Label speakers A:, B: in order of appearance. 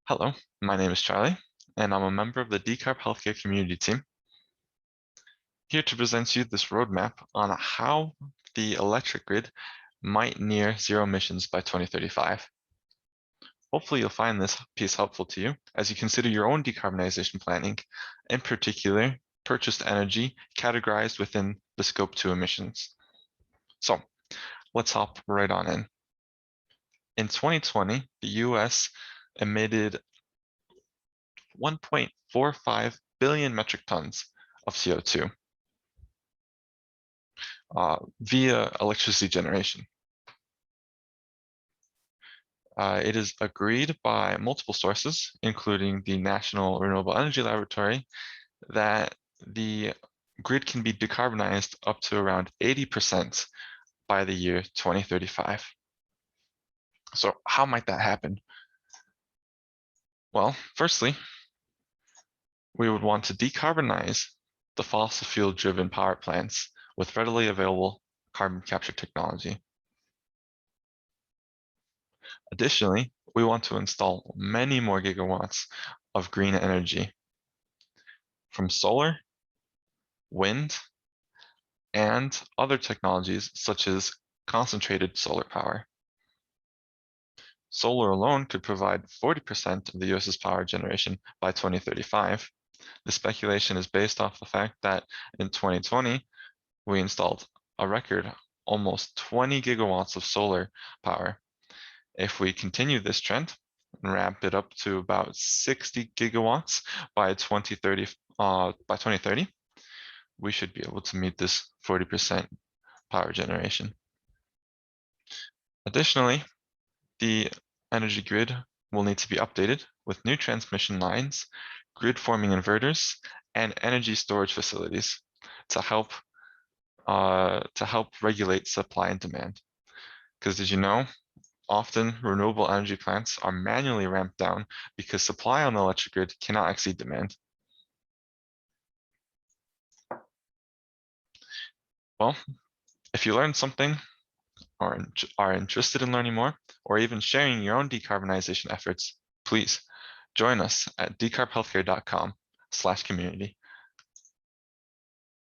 A: Hello, my name is Charlie, and I'm a member of the Decarb Healthcare Community Team, here to present you this roadmap on how the electric grid might near zero emissions by 2035. Hopefully you'll find this piece helpful to you as you consider your own decarbonization planning, in particular, purchased energy categorized within the Scope 2 emissions. So let's hop right on in. In 2020, the US emitted 1.45 billion metric tons of CO2 via electricity generation. It is agreed by multiple sources, including the National Renewable Energy Laboratory, that the grid can be decarbonized up to around 80% by the year 2035. So how might that happen? Well, firstly, we would want to decarbonize the fossil fuel-driven power plants with readily available carbon capture technology. Additionally, we want to install many more gigawatts of green energy from solar, wind, and other technologies such as concentrated solar power. Solar alone could provide 40% of the US's power generation by 2035. The speculation is based off the fact that in 2020, we installed a record almost 20 gigawatts of solar power. If we continue this trend and ramp it up to about 60 gigawatts by 2030, we should be able to meet this 40% power generation. Additionally, the energy grid will need to be updated with new transmission lines, grid-forming inverters, and energy storage facilities to help regulate supply and demand. Because did you know, often renewable energy plants are manually ramped down because supply on the electric grid cannot exceed demand. Well, if you learned something or are interested in learning more, or even sharing your own decarbonization efforts, please join us at decarbhealthcare.com/community.